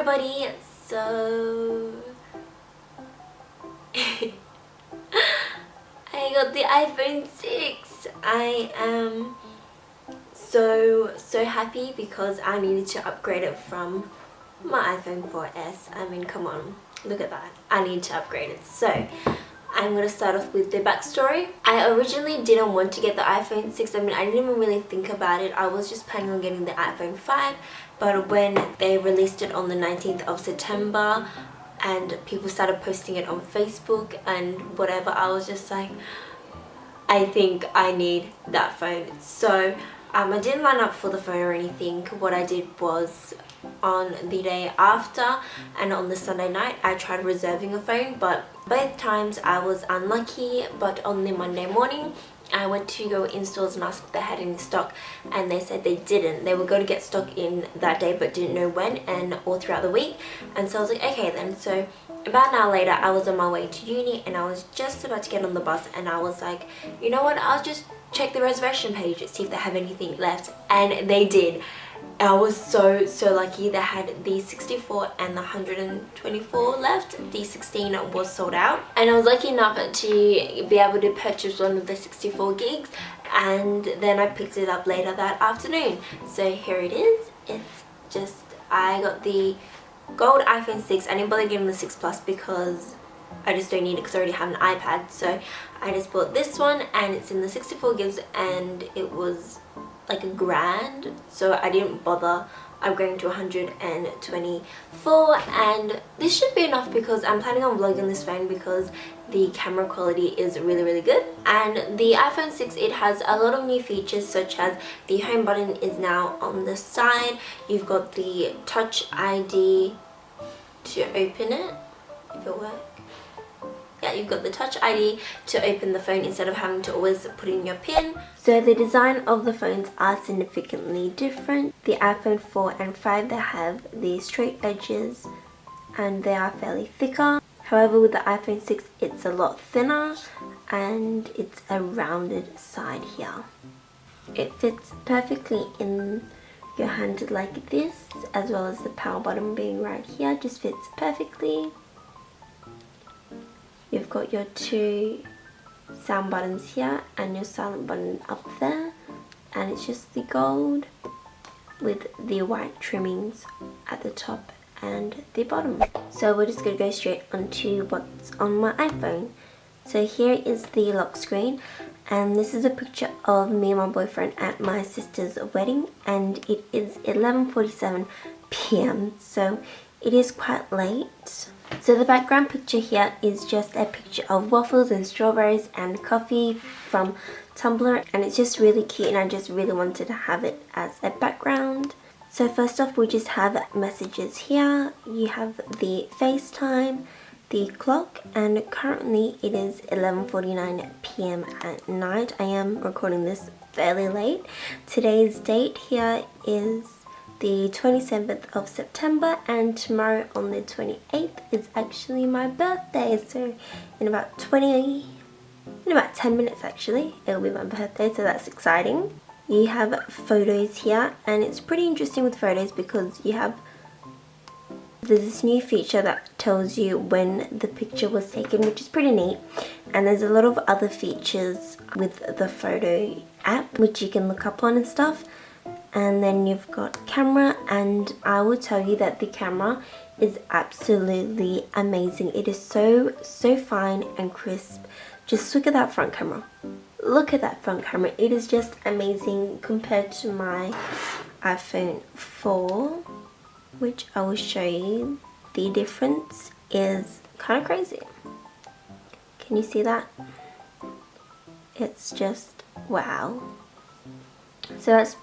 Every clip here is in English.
everybody, so I got the iPhone 6. I am so happy because I needed to upgrade it from my iPhone 4S. I mean, come on, look at that. I need to upgrade it. So I'm going to start off with the backstory. I originally didn't want to get the iPhone 6. I mean, I didn't even really think about it. I was just planning on getting the iPhone 5. But when they released it on the 19th of September and people started posting it on Facebook and whatever, I was just like, I think I need that phone. So I didn't line up for the phone or anything. What I did was on the day after and on the Sunday night I tried reserving a phone, but both times I was unlucky. But on the Monday morning I went to go in stores and ask if they had any stock, and they said they didn't. They were going to get stock in that day but didn't know when, and all throughout the week. And so I was like, okay then. So about an hour later I was on my way to uni and I was just about to get on the bus, and I was like, you know what, I'll just check the reservation page, see if they have anything left. And they did. I was so lucky. They had the 64 and the 124 left. The 16 was sold out, and I was lucky enough to be able to purchase one of the 64 gigs, and then I picked it up later that afternoon. So here it is. It's just, I got the gold iPhone 6. I didn't bother getting the 6 Plus because I just don't need it because I already have an iPad. So I just bought this one, and it's in the 64 gigs, and it was like $1,000, so I didn't bother upgrading to 124. And this should be enough because I'm planning on vlogging this phone because the camera quality is really good. And the iPhone 6, it has a lot of new features, such as the home button is now on the side. You've got the Touch ID to open it, if it works. Yeah, you've got the Touch ID to open the phone instead of having to always put in your PIN. So the design of the phones are significantly different. The iPhone 4 and 5, they have the straight edges and they are fairly thicker. However, with the iPhone 6, it's a lot thinner and it's a rounded side here. It fits perfectly in your hand like this, as well as the power button being right here, just fits perfectly. You've got your two sound buttons here and your silent button up there, and it's just the gold with the white trimmings at the top and the bottom. So we're just going to go straight onto what's on my iPhone. So here is the lock screen, and this is a picture of me and my boyfriend at my sister's wedding, and it is 11:47 p.m. so it is quite late. So the background picture here is just a picture of waffles and strawberries and coffee from Tumblr, and it's just really cute, and I just really wanted to have it as a background. So first off, we just have messages here. You have the FaceTime, the clock, and currently it is 11:49 p.m. at night. I am recording this fairly late. Today's date here is the 27th of September, and tomorrow on the 28th is actually my birthday. So in about 10 minutes actually, it'll be my birthday, so that's exciting. You have photos here, and it's pretty interesting with photos because there's this new feature that tells you when the picture was taken, which is pretty neat. And there's a lot of other features with the photo app which you can look up on and stuff. And then you've got camera, and I will tell you that the camera is absolutely amazing. It is so fine and crisp. Just look at that front camera. Look at that front camera. It is just amazing compared to my iPhone 4, which I will show you. The difference is kind of crazy. Can you see that? It's just wow. So that's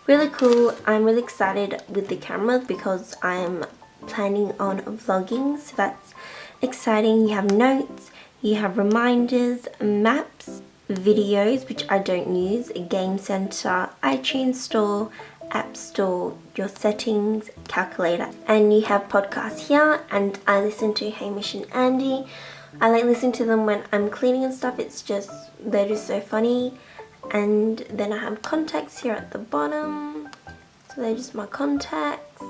really cool. I'm really excited with the camera because I'm planning on vlogging, so that's exciting. You have notes, you have reminders, maps, videos, which I don't use, Game Center, iTunes Store, App Store, your settings, calculator, and you have podcasts here. And I listen to Hamish and Andy. I like listening to them when I'm cleaning and stuff. They're just so funny. And then I have contacts here at the bottom, so they're just my contacts.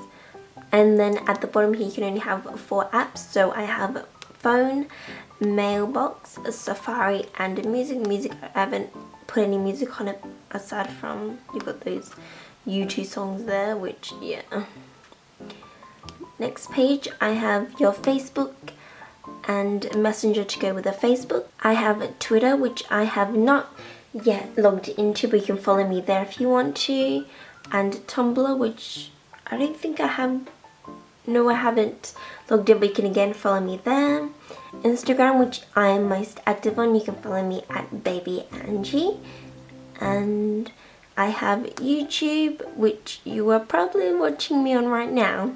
And then at the bottom here you can only have 4 apps. So I have phone, mailbox, Safari, and music. I haven't put any music on it aside from you've got those U2 songs there, which yeah. Next page I have your Facebook and Messenger to go with the Facebook. I have Twitter, which I have not yet logged into, but you can follow me there if you want to. And Tumblr, which I don't think I have. No, I haven't logged in, but you can again follow me there. Instagram, which I am most active on, you can follow me at Baby Angie. And I have YouTube, which you are probably watching me on right now.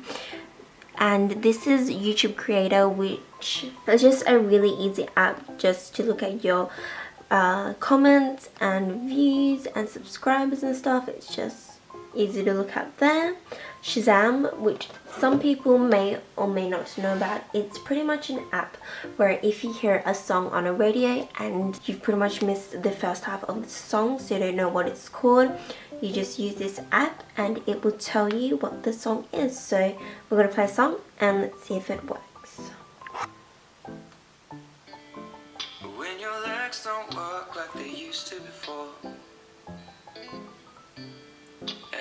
And this is YouTube Creator, which is just a really easy app just to look at your comments and views and subscribers and stuff. It's just easy to look at there. Shazam, which some people may or may not know about. It's pretty much an app where if you hear a song on a radio and you've pretty much missed the first half of the song, so you don't know what it's called, you just use this app and it will tell you what the song is. So we're going to play a song and let's see if it works. When your legs don't work like they used to before,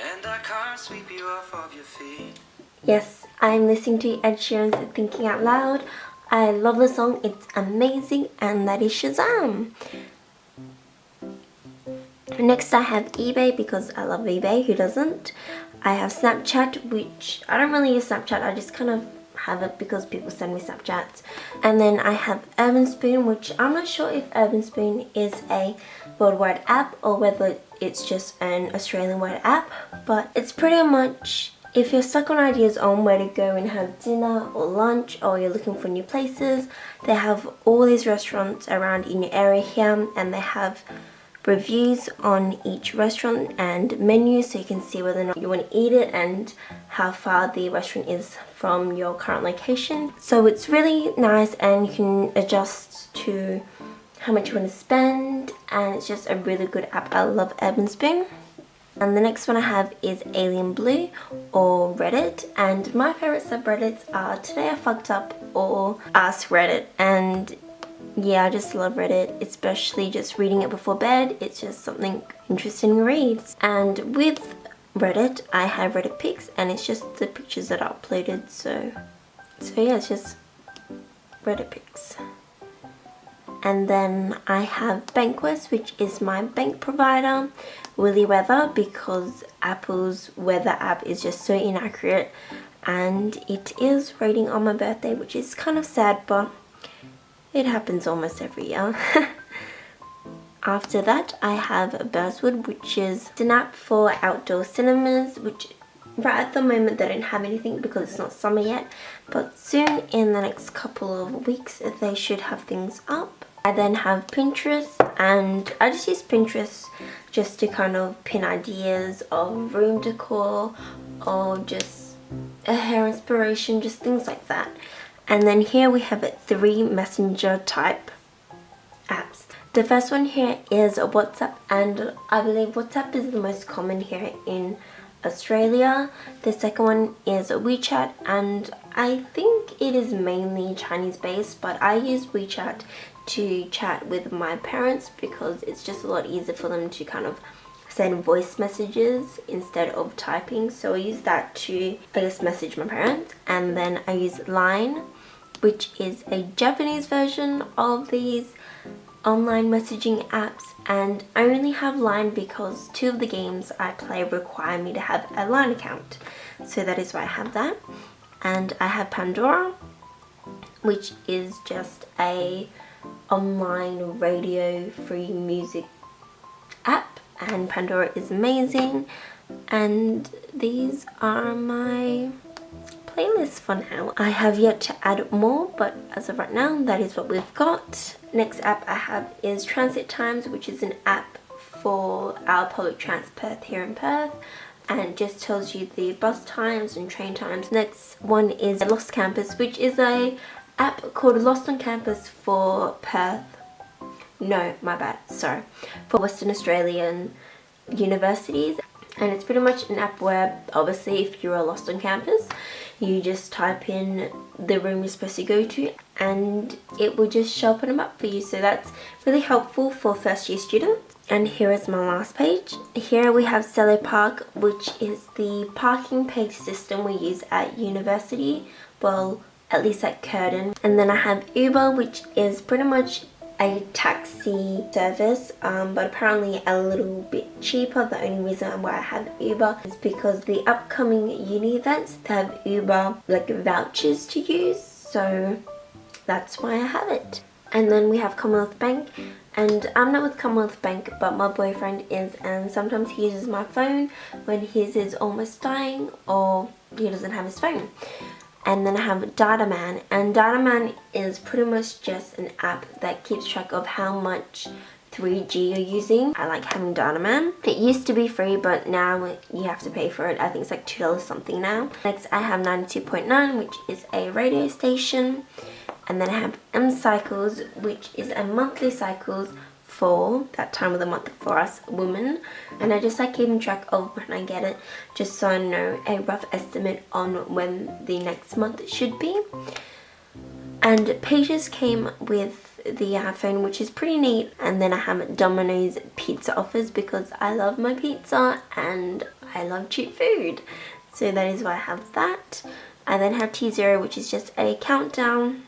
and I can't sweep you off of your feet. Yes, I'm listening to Ed Sheeran's Thinking Out Loud. I love the song, it's amazing, and that is Shazam. Next I have eBay because I love eBay, who doesn't? I have Snapchat, which I don't really use Snapchat, I just kind of have it because people send me Snapchats. And then I have Urban Spoon, which I'm not sure if Urban Spoon is a worldwide app or whether it's just an Australian-wide app, but it's pretty much if you're stuck on ideas on where to go and have dinner or lunch, or you're looking for new places, they have all these restaurants around in your area here, and they have reviews on each restaurant and menu, so you can see whether or not you want to eat it and how far the restaurant is from your current location. So it's really nice and you can adjust to how much you want to spend, and it's just a really good app. I love Urban Spoon. And the next one I have is Alien Blue or Reddit, and my favorite subreddits are Today I Fucked Up or Ask Reddit. And yeah, I just love Reddit, especially just reading it before bed. It's just something interesting to read. And with Reddit I have Reddit pics, and it's just the pictures that are uploaded, so yeah, it's just Reddit pics. And then I have Bankwest, which is my bank provider. Woolly Weather, because Apple's weather app is just so inaccurate, and it is raining on my birthday, which is kind of sad, but it happens almost every year. After that I have Buzzwood, which is an app for outdoor cinemas, which right at the moment they don't have anything because it's not summer yet, but soon in the next couple of weeks they should have things up. I then have Pinterest, and I just use Pinterest just to kind of pin ideas of room decor or just a hair inspiration, just things like that. And then here we have 3 messenger type apps. The first one here is WhatsApp, and I believe WhatsApp is the most common here in Australia. The second one is WeChat, and I think it is mainly Chinese based, but I use WeChat to chat with my parents because it's just a lot easier for them to kind of send voice messages instead of typing. So I use that to, I guess, message my parents. And then I use Line, which is a Japanese version of these online messaging apps, and I only have Line because 2 of the games I play require me to have a Line account, so that is why I have that. And I have Pandora, which is just a online radio free music app, and Pandora is amazing. And these are my playlist for now. I have yet to add more, but as of right now that is what we've got. Next app I have is Transit Times, which is an app for our public transport here in Perth, and it just tells you the bus times and train times. Next one is Lost Campus, which is a app called Lost on Campus for Perth. No, my bad, sorry. For Western Australian universities. And it's pretty much an app where, obviously, if you're lost on campus, You just type in the room you're supposed to go to and it will just show up on a map for you. So that's really helpful for first year students. And here is my last page. Here we have Sello Park, which is the parking page system we use at university. Well, at least at Curtin. And then I have Uber, which is pretty much a taxi service, but apparently a little bit cheaper. The only reason why I have Uber is because the upcoming uni events have Uber like vouchers to use, so that's why I have it. And then we have Commonwealth Bank, and I'm not with Commonwealth Bank, but my boyfriend is, and sometimes he uses my phone when his is almost dying or he doesn't have his phone. And then I have Dataman, and Dataman is pretty much just an app that keeps track of how much 3G you're using. I like having Dataman. It used to be free, but now you have to pay for it. I think it's like $2 something now. Next I have 92.9, which is a radio station. And then I have M-Cycles, which is a monthly cycles for that time of the month for us women, and I just like keeping track of when I get it, just so I know a rough estimate on when the next month should be. And Pages came with the iPhone, which is pretty neat. And then I have Domino's pizza offers because I love my pizza and I love cheap food, so that is why I have that. I then have T0, which is just a countdown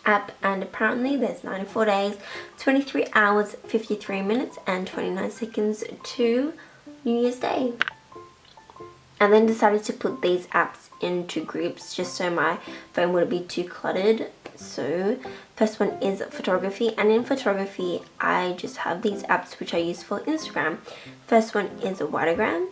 app, and apparently there's 94 days, 23 hours, 53 minutes and 29 seconds to New Year's Day. And then decided to put these apps into groups just so my phone wouldn't be too cluttered. So first one is photography, and in photography I just have these apps which I use for Instagram. First one is Watagram,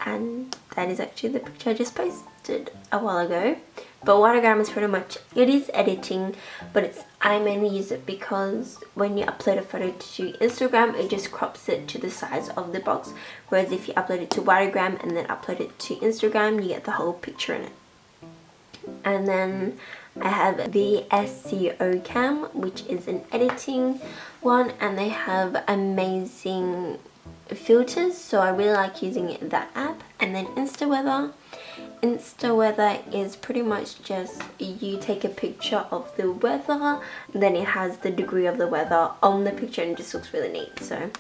and that is actually the picture I just posted a while ago. But Watagram is pretty much, it is editing, but I mainly use it because when you upload a photo to Instagram, it just crops it to the size of the box. Whereas if you upload it to Watagram and then upload it to Instagram, you get the whole picture in it. And then I have the SCO Cam, which is an editing one, and they have amazing filters, so I really like using that app. And then InstaWeather. InstaWeather is pretty much just you take a picture of the weather, then it has the degree of the weather on the picture and it just looks really neat. So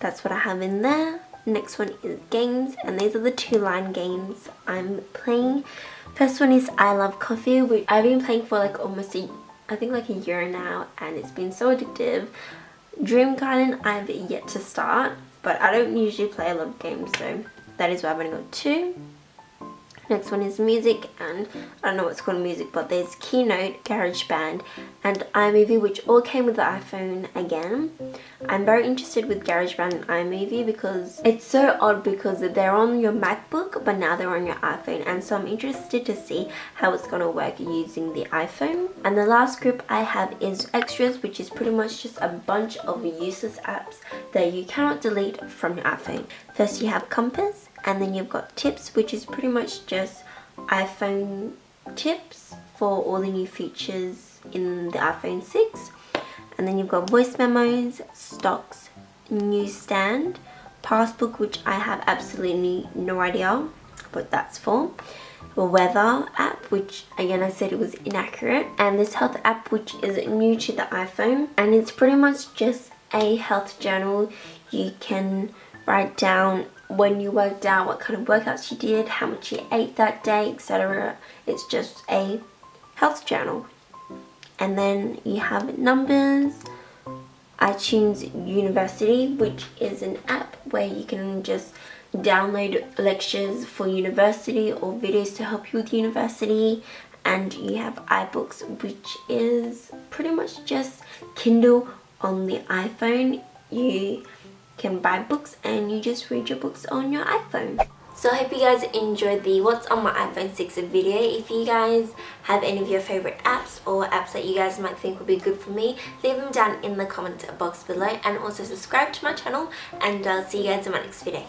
that's what I have in there. Next one is games, and these are the 2-line games I'm playing. First one is I Love Coffee, which I've been playing for like almost I think like a year now, and it's been so addictive. Dream Garden I've yet to start, but I don't usually play a lot of games, so that is why I've only got 2. Next one is music, and I don't know what's called music, but there's Keynote, GarageBand and iMovie, which all came with the iPhone again. I'm very interested with GarageBand and iMovie because it's so odd because they're on your MacBook but now they're on your iPhone, and so I'm interested to see how it's going to work using the iPhone. And the last group I have is Extras, which is pretty much just a bunch of useless apps that you cannot delete from your iPhone. First you have Compass, and then you've got Tips, which is pretty much just iPhone tips for all the new features in the iPhone 6. And then you've got Voice Memos, Stocks, Newsstand, Passbook, which I have absolutely no idea what that's for. A weather app, which again I said it was inaccurate. And this health app, which is new to the iPhone, and it's pretty much just a health journal. You can write down when you worked out, what kind of workouts you did, how much you ate that day, etc. It's just a health journal. And then you have Numbers, iTunes University, which is an app where you can just download lectures for university or videos to help you with university. And you have iBooks, which is pretty much just Kindle on the iPhone. You can buy books and you just read your books on your iPhone. So I hope you guys enjoyed the what's on my iPhone 6 video. If you guys have any of your favorite apps or apps that you guys might think would be good for me, leave them down in the comment box below, and also subscribe to my channel, and I'll see you guys in my next video.